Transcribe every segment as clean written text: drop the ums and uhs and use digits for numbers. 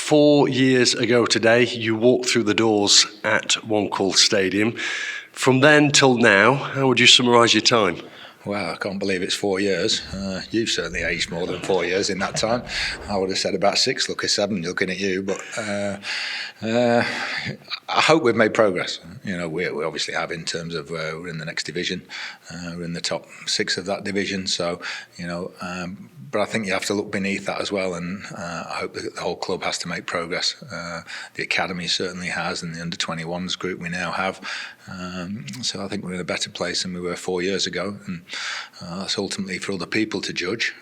4 years ago today, you walked through the doors at One Call Stadium. From then till now, how would you summarise your time? Well, I can't believe it's 4 years. You've certainly aged more than 4 years in that time. I would have said about 6, lucky 7, looking at you. But I hope we've made progress. You know, we obviously have in terms of we're in the next division. We're in the top 6 of that division. So, you know, but I think you have to look beneath that as well. And I hope that the whole club has to make progress. The academy certainly has, and the under-21s group we now have. So I think we're in a better place than we were 4 years ago. And that's ultimately for other people to judge,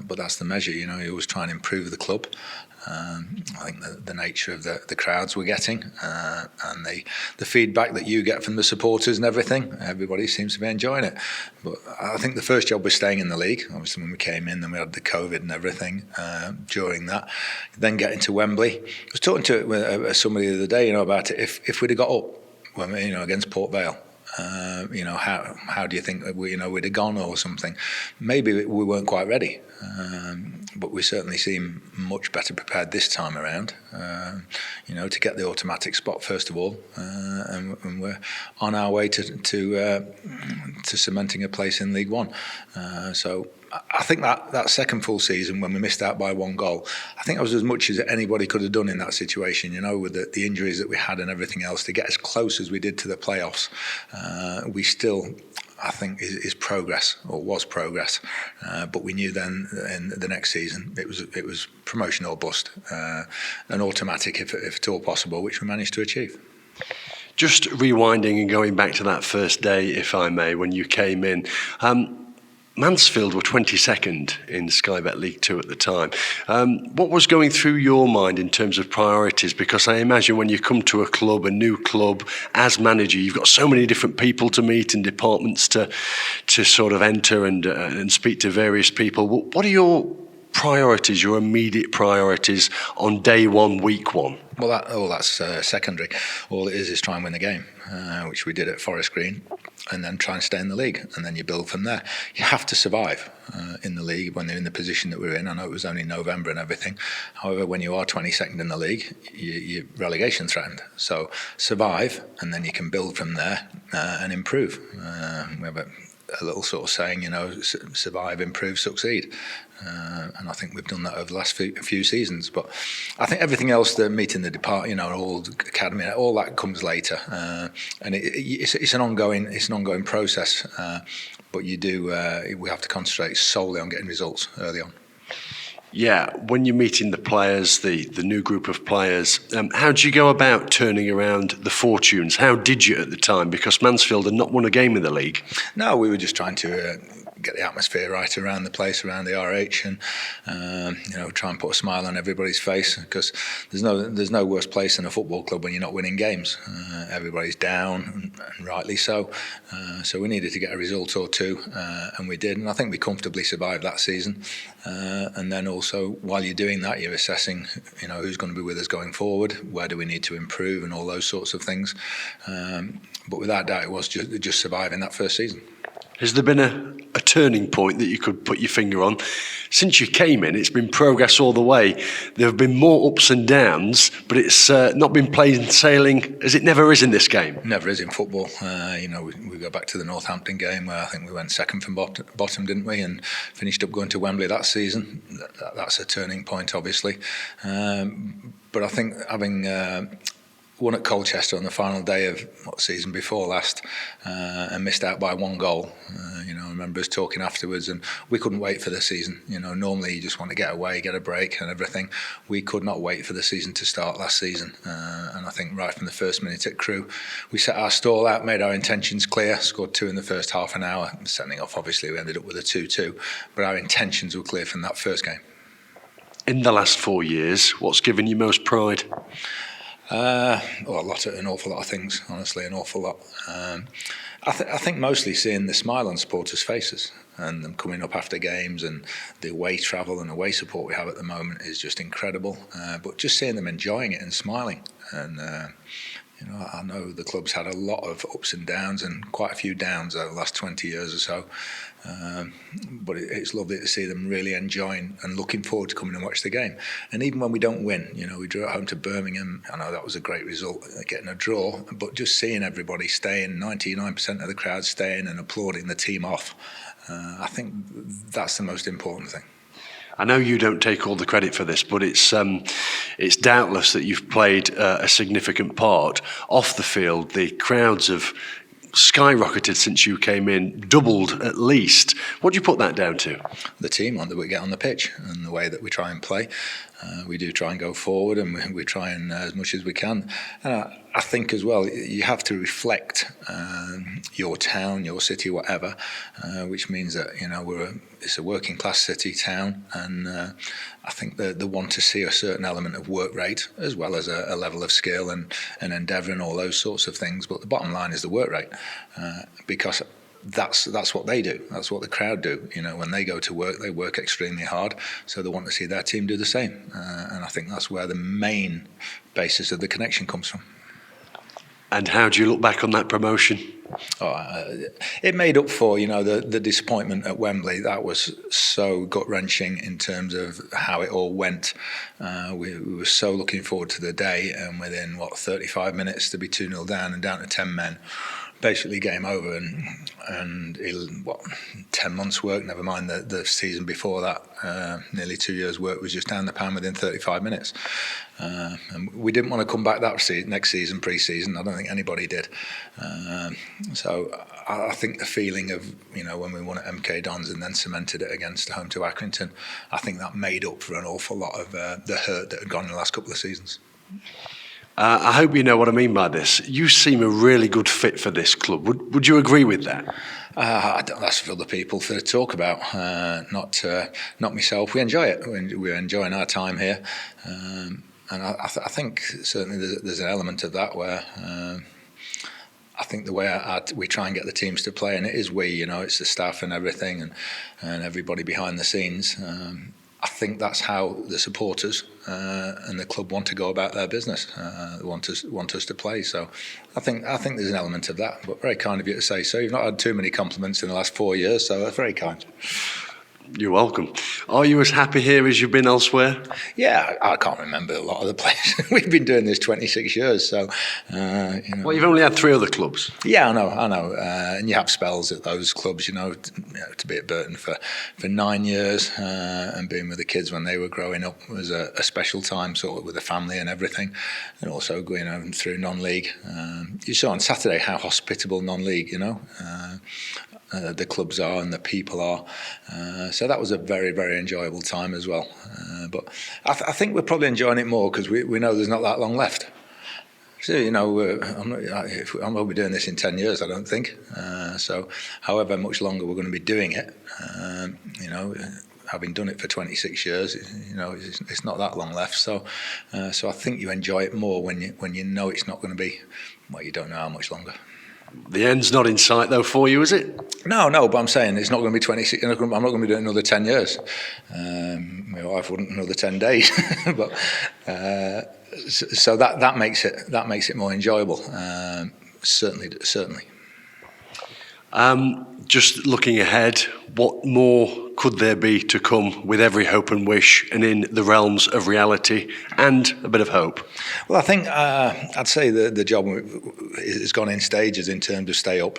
but that's the measure. You know, you always try and improve the club. I think the nature of the crowds we're getting and the feedback that you get from the supporters and everything, everybody seems to be enjoying it. But I think the first job was staying in the league. Obviously, when we came in, then we had the COVID and everything during that. Then getting to Wembley. I was talking to somebody the other day, you know, about it. If we'd have got up, you know, against Port Vale. You know, how do you think we'd have gone or something? Maybe we weren't quite ready, but we certainly seem much better prepared this time around. You know, to get the automatic spot first of all, and we're on our way to cementing a place in League One. So I think that second full season when we missed out by 1 goal, I think that was as much as anybody could have done in that situation, you know, with the injuries that we had and everything else, to get as close as we did to the playoffs. We still, I think, is progress, or was progress. But we knew then in the next season it was promotion or bust, an automatic if at all possible, which we managed to achieve. Just rewinding and going back to that first day, if I may, when you came in. Mansfield were 22nd in Sky Bet League 2 at the time. What was going through your mind in terms of priorities? Because I imagine when you come to a club, a new club, as manager, you've got so many different people to meet and departments to sort of enter and speak to various people. What are your priorities, your immediate priorities on day one, week one? Well, that's secondary. All it is try and win the game, which we did at Forest Green, and then try and stay in the league, and then you build from there. You have to survive in the league when they're in the position that we're in. I know it was only November and everything. However, when you are 22nd in the league, you're relegation threatened. So survive, and then you can build from there and improve. We have a little sort of saying, you know, survive, improve, succeed. And I think we've done that over the last few seasons. But I think everything else, the meeting the department, you know, all the academy, all that comes later. And it's an ongoing process. But we have to concentrate solely on getting results early on. Yeah, when you're meeting the players, the new group of players, how did you go about turning around the fortunes? How did you at the time? Because Mansfield had not won a game in the league. No, we were just trying to get the atmosphere right around the place, around the RH, and you know, try and put a smile on everybody's face, because there's no worse place than a football club when you're not winning games. Everybody's down, and rightly so. So we needed to get a result or two, and we did. And I think we comfortably survived that season. And then also, while you're doing that, you're assessing, you know, who's going to be with us going forward, where do we need to improve, and all those sorts of things. But without doubt, it was just surviving that first season. Has there been a turning point that you could put your finger on? Since you came in, it's been progress all the way. There have been more ups and downs, but it's not been plain sailing as it never is in this game. Never is in football. You know, we go back to the Northampton game where I think we went second from bottom, didn't we? And finished up going to Wembley that season. That's a turning point, obviously. But I think having won at Colchester on the final day of season before last, and missed out by 1 goal. You know, I remember us talking afterwards, and we couldn't wait for the season. You know, normally you just want to get away, get a break and everything. We could not wait for the season to start last season. And I think right from the first minute at Crewe, we set our stall out, made our intentions clear, scored 2 in the first half an hour. Setting off, obviously, we ended up with a 2-2. But our intentions were clear from that first game. In the last 4 years, what's given you most pride? An awful lot of things, honestly, an awful lot. I think mostly seeing the smile on supporters' faces and them coming up after games, and the away travel and away support we have at the moment is just incredible. But just seeing them enjoying it and smiling, and I know the club's had a lot of ups and downs and quite a few downs over the last 20 years or so. But it's lovely to see them really enjoying and looking forward to coming and watch the game. And even when we don't win, we drew at home to Birmingham. I know that was a great result, getting a draw. But just seeing everybody staying, 99% of the crowd staying and applauding the team off, I think that's the most important thing. I know you don't take all the credit for this, but it's doubtless that you've played a significant part. Off the field, the crowds have skyrocketed since you came in, doubled at least. What do you put that down to? The team that we get on the pitch and the way that we try and play. We do try and go forward, and we try and as much as we can. And I think as well, you have to reflect your town, your city, whatever, which means that it's a working class city town, and I think they want to see a certain element of work rate as well as a level of skill and endeavour and all those sorts of things. But the bottom line is the work rate, because that's what they do. That's what the crowd do. When they go to work, they work extremely hard. So they want to see their team do the same. And I think that's where the main basis of the connection comes from. And how do you look back on that promotion? It made up for, the disappointment at Wembley. That was so gut-wrenching in terms of how it all went. We were so looking forward to the day, and within 35 minutes to be 2-0 down and down to 10 men. Basically game over, and 10 months work, never mind the season before that, nearly 2 years work was just down the pan within 35 minutes. And we didn't want to come back that next season, pre-season. I don't think anybody did. So I think the feeling of, when we won at MK Dons and then cemented it against home to Accrington, I think that made up for an awful lot of the hurt that had gone in the last couple of seasons. I hope you know what I mean by this. You seem a really good fit for this club. Would you agree with that? That's for other people to talk about, not myself. We enjoy it. We're enjoying our time here, and I think certainly there's an element of that where I think the way we try and get the teams to play, and it is it's the staff and everything, and everybody behind the scenes. I think that's how the supporters and the club want to go about their business. They want us to play. So I think there's an element of that. But very kind of you to say so. You've not had too many compliments in the last 4 years, so that's very kind. You're welcome. Are you as happy here as you've been elsewhere? Yeah, I can't remember a lot of the places. We've been doing this 26 years, so Well, you've only had 3 other clubs. Yeah, I know. And you have spells at those clubs, to be at Burton for 9 years and being with the kids when they were growing up was a special time, sort of with the family and everything, and also going through non-league. You saw on Saturday how hospitable non-league, the clubs are and the people are. So that was a very, very enjoyable time as well. But I think we're probably enjoying it more because we know there's not that long left. So, I'm not going to be doing this in 10 years, I don't think. So however much longer we're going to be doing it, having done it for 26 years, it's not that long left. So I think you enjoy it more when you know it's not going to be, you don't know how much longer. The end's not in sight, though, for you, is it? No, but I'm saying it's not going to be 26. I'm not going to be doing another 10 years. My wife wouldn't another 10 days. But so that makes it more enjoyable. Certainly. Just looking ahead, what more could there be to come with every hope and wish and in the realms of reality and a bit of hope? Well, I think I'd say the job has gone in stages in terms of stay up.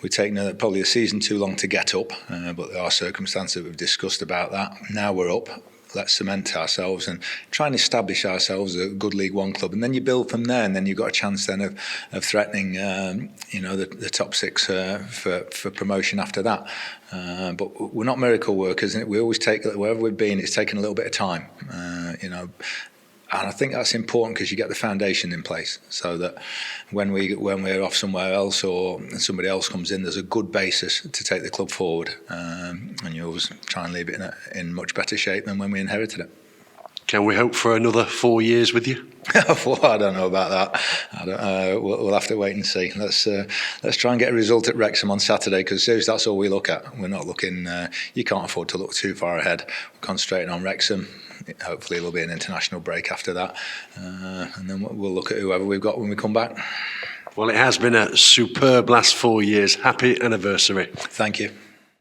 We've taken probably a season too long to get up, but there are circumstances we've discussed about that. Now we're up. Let's cement ourselves and try and establish ourselves as a good League One club, and then you build from there, and then you've got a chance then of threatening, the top 6 for promotion after that. But we're not miracle workers, and we always take wherever we've been. It's taken a little bit of time, And I think that's important because you get the foundation in place, so that when we're off somewhere else or somebody else comes in, there's a good basis to take the club forward, and you always try and leave it in much better shape than when we inherited it. Can we hope for another 4 years with you? I don't know about that. We'll have to wait and see. Let's try and get a result at Wrexham on Saturday, because seriously, that's all we look at. We're not looking. You can't afford to look too far ahead. We're concentrating on Wrexham. hopefully there'll be an international break after that, and then we'll look at whoever we've got when we come back. Well, it has been a superb last 4 years. Happy anniversary. Thank you.